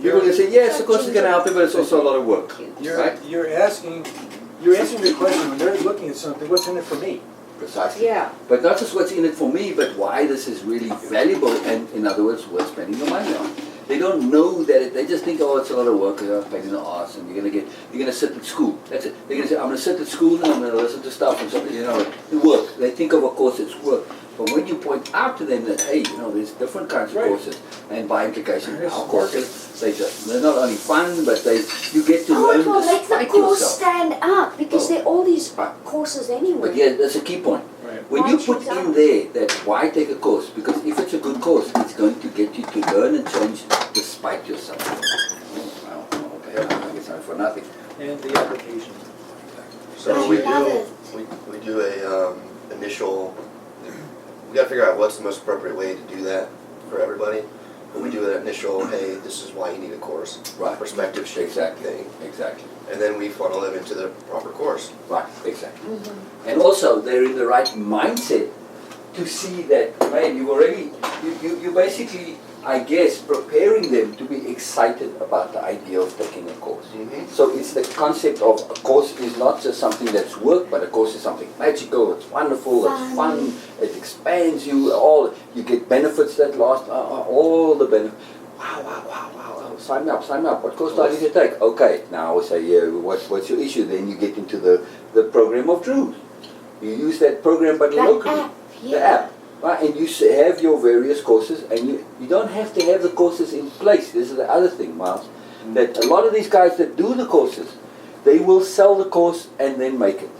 Speaker 1: people can say, yes, of course it's going to help you, but it's also a lot of work. Right?
Speaker 3: You're answering the question when they're looking at something, what's in it for me?
Speaker 1: Precisely.
Speaker 4: Yeah,
Speaker 1: But not just what's in it for me, but why this is really valuable and, in other words, worth spending your money on. They don't know that they just think, oh, it's a lot of work, a pain in the arse, and you're gonna sit at school. That's it. They're gonna say, I'm gonna sit at school and I'm gonna listen to stuff and something, you know, work. They think of a course as work. But when you point out to them that, hey, you know, there's different kinds of
Speaker 3: Right.
Speaker 1: courses, and by implication,
Speaker 3: Yes,
Speaker 1: our courses, they're not only fun, but you get to
Speaker 4: oh,
Speaker 1: learn
Speaker 4: it will make the
Speaker 1: despite
Speaker 4: course
Speaker 1: yourself.
Speaker 4: stand out because
Speaker 1: Oh.
Speaker 4: there are all these
Speaker 1: Right.
Speaker 4: courses anyway.
Speaker 1: But yeah, that's a key point.
Speaker 3: Right.
Speaker 1: When
Speaker 4: Why
Speaker 1: you put
Speaker 4: choose
Speaker 1: in
Speaker 4: ours?
Speaker 1: there that why take a course, because if it's a good course, it's going to get you to learn and change despite yourself. Well, okay, I guess I'm for nothing.
Speaker 3: And the application.
Speaker 2: So
Speaker 4: I
Speaker 2: we
Speaker 4: love
Speaker 2: do
Speaker 4: it.
Speaker 2: we do a initial. We got to figure out what's the most appropriate way to do that for everybody. we do an initial, hey, this is why you need a course,
Speaker 1: Right.
Speaker 2: perspective shift
Speaker 1: Exactly,
Speaker 2: thing,
Speaker 1: exactly.
Speaker 2: and then we funnel them into the proper course.
Speaker 1: Right, exactly. And also, they're in the right mindset to see that, man, you've already, you basically, I guess, preparing them to be excited about the idea of taking a course. So it's the concept of a course is not just something that's work, but a course is something magical, it's wonderful, it's fun, it expands you, you get benefits that last, all the benefits. Wow, sign me up. What course do I need to take? Okay, now I will say, yeah, what's your issue? Then you get into the program of truth. You use that program, but locally. The app. Right? And you have your various courses, and you don't have to have the courses in place. This is the other thing, Miles, that a lot of these guys that do the courses, they will sell the course and then make it.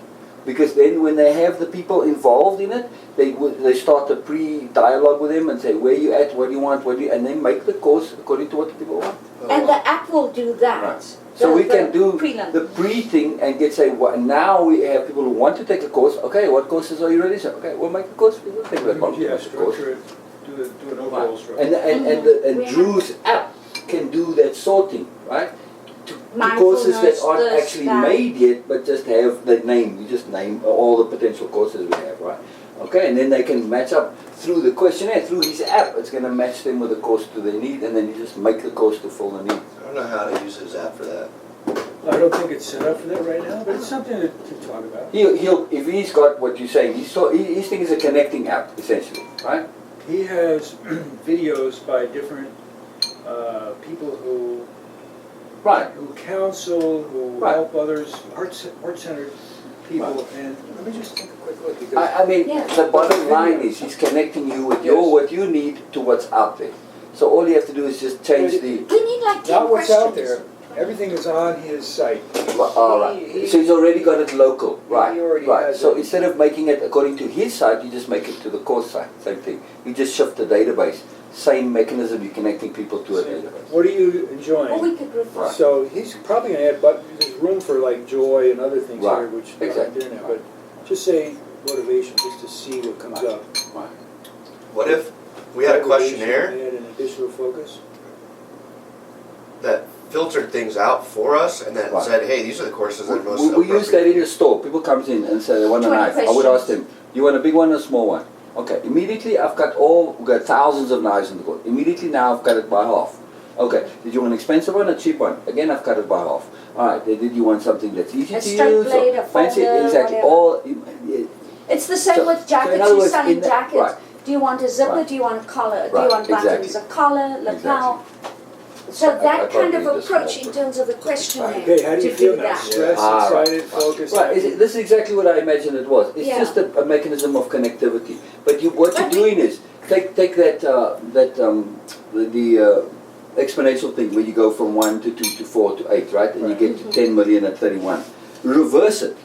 Speaker 1: Because then when they have the people involved in it, they start a pre-dialogue with them and say, where you at, what do you want, and then make the course according to what the people want.
Speaker 4: And the app will do that.
Speaker 1: Right. So we can do
Speaker 4: prelim.
Speaker 1: the pre-thing and now we have people who want to take a course. Okay, what courses are you ready to? Okay, we'll make the course. We'll take that one.
Speaker 3: Yeah,
Speaker 1: Make the course.
Speaker 3: structure it, do an overall structure.
Speaker 1: And Drew's app can do that sorting, right? To courses that
Speaker 4: Mindfulness,
Speaker 1: aren't
Speaker 4: this,
Speaker 1: actually
Speaker 4: that.
Speaker 1: made yet, but just have the name. You just name all the potential courses we have, right? Okay, and then they can match up through the questionnaire, through his app. It's going to match them with the course to their need, and then you just make the course to fill the need.
Speaker 2: I don't know how to use his app for that.
Speaker 3: I don't think it's set up for that right now, but it's something to talk about.
Speaker 1: He'll if he's got what you're saying, his thing is a connecting app, essentially, right?
Speaker 3: He has videos by different people who
Speaker 1: Right.
Speaker 3: counsel, who
Speaker 1: Right.
Speaker 3: help others, heart-centered people, and let me just take a quick look because
Speaker 1: I mean,
Speaker 4: Yeah.
Speaker 1: the bottom line is he's connecting you with what you need to what's out there. So all you have to do is just change the.
Speaker 4: We need like 10
Speaker 3: not what's
Speaker 4: questions.
Speaker 3: out there. Everything is on his site.
Speaker 1: All right. So he's already got it local, right?
Speaker 3: He already
Speaker 1: Right.
Speaker 3: has
Speaker 1: So
Speaker 3: it.
Speaker 1: instead of making it according to his site, you just make it to the course site. Same thing. You just shift the database. Same mechanism. You're connecting people to a database.
Speaker 3: What are you enjoying?
Speaker 4: Or we could refer.
Speaker 1: Right.
Speaker 3: So he's probably going to add, but there's room for like joy and other things
Speaker 1: Right.
Speaker 3: here, which
Speaker 1: Exactly.
Speaker 3: aren't there now. But just say motivation, just to see what comes up.
Speaker 1: Right.
Speaker 2: What if we had a
Speaker 3: Motivation,
Speaker 2: questionnaire
Speaker 3: add an additional focus.
Speaker 2: that filtered things out for us and then
Speaker 1: Right.
Speaker 2: said, hey, these are the courses that are most
Speaker 1: We
Speaker 2: appropriate.
Speaker 1: use that in the store. People comes in and say they want a
Speaker 4: 20
Speaker 1: knife. I would
Speaker 4: questions.
Speaker 1: ask them, you want a big one or a small one? Okay, immediately we've got thousands of knives in the court. Immediately now I've cut it by half. Okay, did you want an expensive one or a cheap one? Again, I've cut it by half. Alright, did you want something that's easy
Speaker 4: A
Speaker 1: to
Speaker 4: straight
Speaker 1: use?
Speaker 4: blade,
Speaker 1: or
Speaker 4: a
Speaker 1: fancy?
Speaker 4: folder,
Speaker 1: Exactly.
Speaker 4: whatever. It's the same
Speaker 1: So-
Speaker 4: with
Speaker 1: so in
Speaker 4: jackets.
Speaker 1: other
Speaker 4: You're
Speaker 1: words,
Speaker 4: selling
Speaker 1: in that-
Speaker 4: jackets.
Speaker 1: right.
Speaker 4: Do you want a zipper?
Speaker 1: Right.
Speaker 4: Do you want a collar? Do
Speaker 1: Right,
Speaker 4: you want buttons?
Speaker 1: exactly.
Speaker 4: A collar, lapel. So
Speaker 1: I
Speaker 4: that kind of
Speaker 1: probably just
Speaker 4: approach in
Speaker 1: more-
Speaker 4: terms of the questionnaire
Speaker 3: Okay, how do you
Speaker 4: to
Speaker 3: feel
Speaker 4: do
Speaker 3: now?
Speaker 4: that.
Speaker 3: Stressed,
Speaker 1: Right.
Speaker 3: excited, focused?
Speaker 1: Right, this is exactly what I imagined it was. It's
Speaker 4: Yeah.
Speaker 1: just a mechanism of connectivity. But what you're
Speaker 4: But
Speaker 1: doing is take that exponential thing where you go from 1 to 2 to 4 to 8, right? And you
Speaker 3: Right.
Speaker 1: get to 10 million at 31. Reverse it.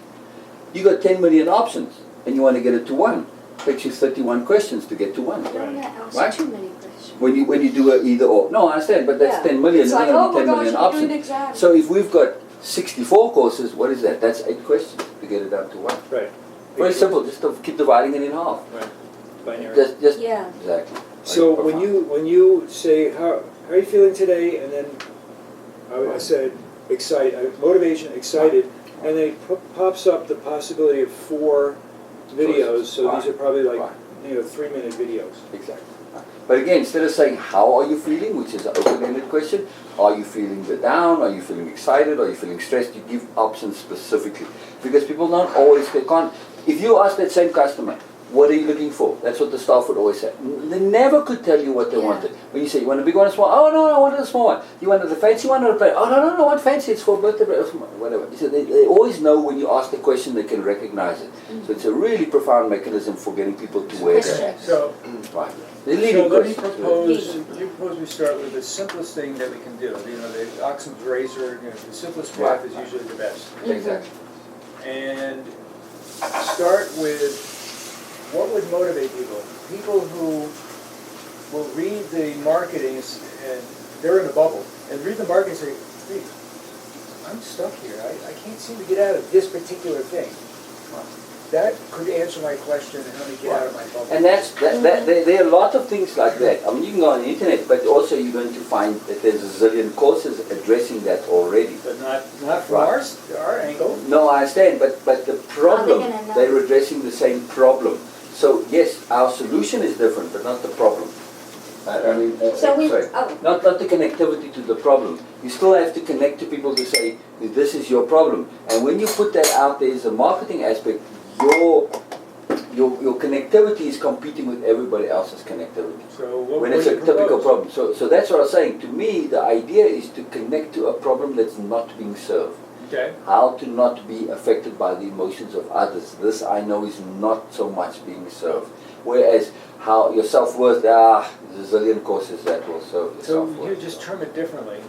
Speaker 1: You got 10 million options, and you want to get it to 1. Takes you 31 questions to get to 1.
Speaker 4: Don't ask
Speaker 1: Right.
Speaker 4: too many questions.
Speaker 1: When you do a either or. No, I understand, but that's
Speaker 4: Yeah.
Speaker 1: 10 million.
Speaker 4: It's
Speaker 1: There's
Speaker 4: like,
Speaker 1: only
Speaker 4: oh my
Speaker 1: 10 million
Speaker 4: gosh, I'm doing
Speaker 1: options.
Speaker 4: exams.
Speaker 1: So if we've got 64 courses, what is that? That's 8 questions to get it down to 1.
Speaker 3: Right.
Speaker 1: Very simple, just to keep dividing it in half.
Speaker 3: Right. Binary.
Speaker 1: Just
Speaker 4: Yeah.
Speaker 1: exactly.
Speaker 3: So
Speaker 1: Very profound.
Speaker 3: when you say how are you feeling today, and then I said motivation, excited, and then it pops up the possibility of 4 videos. So these are probably like
Speaker 1: Right.
Speaker 3: 3-minute videos.
Speaker 1: Exactly. But again, instead of saying how are you feeling, which is an open-ended question, are you feeling down? Are you feeling excited? Are you feeling stressed? You give options specifically, because people don't always they can't. If you ask that same customer, what are you looking for? That's what the staff would always say. They never could tell you what they
Speaker 4: Yeah.
Speaker 1: wanted. When you say, you want a big one or small? Oh, no, I wanted a small one. You wanted the fancy one or a plain? Oh, no, I want fancy. It's for birthday, whatever. So they always know when you ask the question, they can recognize it. So it's a really profound mechanism for getting people to where they're at.
Speaker 3: So,
Speaker 1: Right. The
Speaker 3: so
Speaker 1: leading
Speaker 3: let me
Speaker 1: questions.
Speaker 3: propose we start with the simplest thing that we can do. The Occam's razor. The simplest path is usually the best.
Speaker 1: Exactly.
Speaker 3: And start with what would motivate people? People who will read the marketing and they're in a bubble and read the marketing and say, hey, I'm stuck here. I can't seem to get out of this particular thing. that could answer my question and help me get out of my bubble.
Speaker 1: And there are a lot of things like that. I mean, you can go on the internet, but also you're going to find that there's a zillion courses addressing that already.
Speaker 3: But not from
Speaker 1: Right.
Speaker 3: our angle.
Speaker 1: No, I understand, but the problem,
Speaker 4: gonna know?
Speaker 1: they're addressing the same problem. So yes, our solution is different, but not the problem. I mean,
Speaker 4: So we,
Speaker 1: sorry.
Speaker 4: oh,
Speaker 1: Not the connectivity to the problem. You still have to connect to people to say, this is your problem. And when you put that out there as a marketing aspect, your connectivity is competing with everybody else's connectivity.
Speaker 3: So what
Speaker 1: When
Speaker 3: would
Speaker 1: it's a
Speaker 3: you
Speaker 1: typical
Speaker 3: propose?
Speaker 1: problem. So that's what I was saying. To me, the idea is to connect to a problem that's not being served.
Speaker 3: Okay.
Speaker 1: How to not be affected by the emotions of others. This I know is not so much being served. Whereas how your self-worth, there's a zillion courses that will serve your
Speaker 3: So
Speaker 1: self-worth.
Speaker 3: you just term it differently.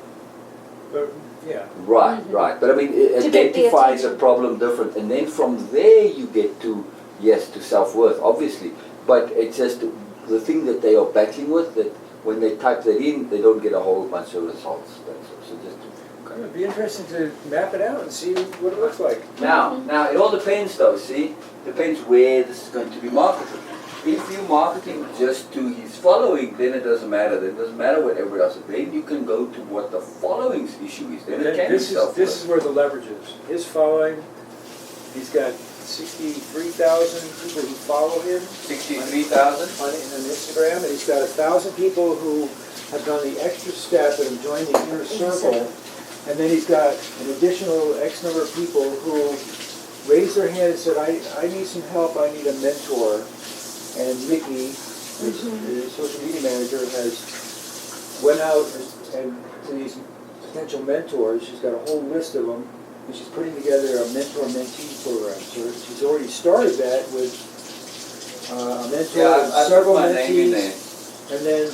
Speaker 3: But, yeah.
Speaker 1: Right, right. But I mean,
Speaker 4: To get the
Speaker 1: identify the
Speaker 4: attention.
Speaker 1: problem different. And then from there you get to, yes, to self-worth, obviously. But it's just the thing that they are battling with, that when they type that in, they don't get a whole bunch of results. That's all. So just
Speaker 3: It would be interesting to map it out and see what it looks like.
Speaker 1: Now, it all depends though, see? Depends where this is going to be marketed. If you're marketing just to his following, then it doesn't matter. Then it doesn't matter what everybody else is. Then you can go to what the following's issue is. Then it can be
Speaker 3: This
Speaker 1: self-worth.
Speaker 3: is where the leverage is. His following, he's got 63,000 people who follow him
Speaker 1: 63,000?
Speaker 3: on Instagram, and he's got 1,000 people who have done the extra step and joined the inner circle. And then he's got an additional X number of people who raised their hand and said, I need some help, I need a mentor. And Mickey, his social media manager, has went out and to these potential mentors. She's got a whole list of them, and she's putting together a mentor-mentee program. So she's already started that with a mentor and
Speaker 1: I
Speaker 3: several
Speaker 1: put my name in there.
Speaker 3: mentees, and then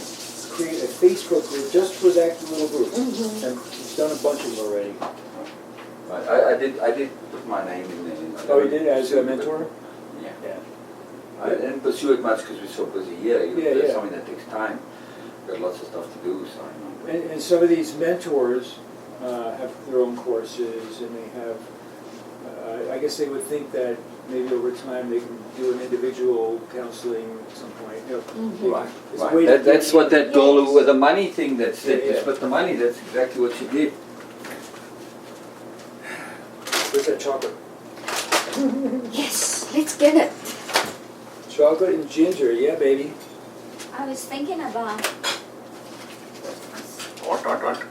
Speaker 3: create a Facebook group just for that little group. And he's done a bunch of them already.
Speaker 1: Right. I did put my name in there.
Speaker 3: Oh, you did as a mentor?
Speaker 1: Yeah.
Speaker 3: Yeah.
Speaker 1: I didn't pursue it much because we're so busy here.
Speaker 3: Yeah,
Speaker 1: It's
Speaker 3: yeah.
Speaker 1: something that takes time. Got lots of stuff to do, so I know.
Speaker 3: And some of these mentors have their own courses, and they have, I guess they would think that maybe over time they can do an individual counseling at some point. You know,
Speaker 1: Right,
Speaker 3: it's a way to
Speaker 1: That's
Speaker 3: get-
Speaker 1: what that girl with the money thing that said,
Speaker 3: Yeah, yeah.
Speaker 1: to split the money, that's exactly what she did.
Speaker 3: Where's that chocolate?
Speaker 4: yes, let's get it.
Speaker 3: Chocolate and ginger, yeah, baby.
Speaker 4: I was thinking about,
Speaker 3: Chocolate.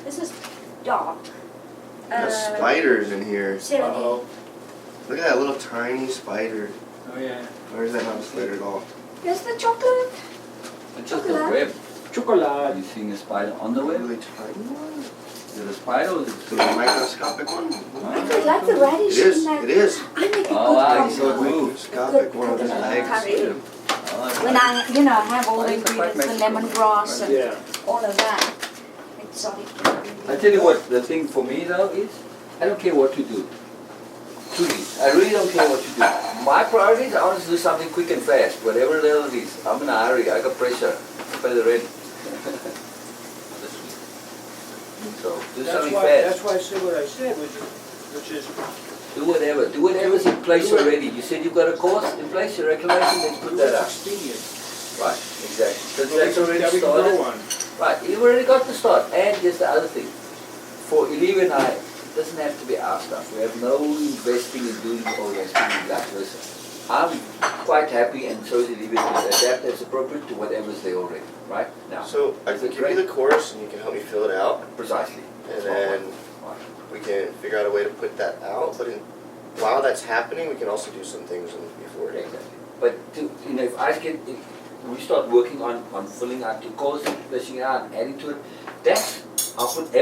Speaker 4: this is dark.
Speaker 2: Got spiders in here.
Speaker 4: 70.
Speaker 3: Uh-oh.
Speaker 2: Look at that little tiny spider.
Speaker 3: Oh, yeah.
Speaker 2: Or is that not a spider at all?
Speaker 4: Here's the chocolate.
Speaker 1: It's just a
Speaker 4: Chocolate.
Speaker 1: web. Are
Speaker 3: Chocolate.
Speaker 1: you seeing a spider on the
Speaker 2: A
Speaker 1: web?
Speaker 2: really tiny one?
Speaker 1: Is it a spider or is it
Speaker 2: Is it a microscopic one?
Speaker 4: I could like the radish
Speaker 2: It is,
Speaker 4: in that.
Speaker 2: it is.
Speaker 4: I make a good
Speaker 1: Oh, I see
Speaker 4: compound.
Speaker 1: what move.
Speaker 2: Microscopic one of his legs.
Speaker 4: Curry.
Speaker 1: Oh,
Speaker 4: When I, have all the
Speaker 1: Well, it's quite
Speaker 4: ingredients, the
Speaker 1: Mexican.
Speaker 4: lemongrass and
Speaker 3: Yeah.
Speaker 4: all of that. Exotic
Speaker 1: I tell you what, the thing for me though is, I don't care what you do. Truly, I really don't care what you do. My priority is I want to do something quick and fast, whatever the hell it is. I'm in a hurry, I got pressure, pay the rent. So, do something
Speaker 3: That's
Speaker 1: fast.
Speaker 3: why I said what I said, which is
Speaker 1: Do whatever's in place already. You said you've got a course in place, your reclamation, let's put that up.
Speaker 3: expedient.
Speaker 1: Right, exactly. Since
Speaker 3: Well,
Speaker 1: that's already
Speaker 3: that we can go
Speaker 1: started.
Speaker 3: on.
Speaker 1: Right, you've already got the start. And here's the other thing. For Elise and I, it doesn't have to be our stuff. We have no investing in doing all this thing like this. I'm quite happy, and so is Elise, to adapt as appropriate to whatever's there already. Right? Now,
Speaker 2: So I
Speaker 1: Is
Speaker 2: can
Speaker 1: it
Speaker 2: give you
Speaker 1: great?
Speaker 2: the course and you can help me fill it out.
Speaker 1: precisely.
Speaker 2: And then we can figure out a way to put that out. But while that's happening, we can also do some things before it.
Speaker 1: Exactly. But if we start working on filling out the course, fleshing it out, and adding to it, I'll put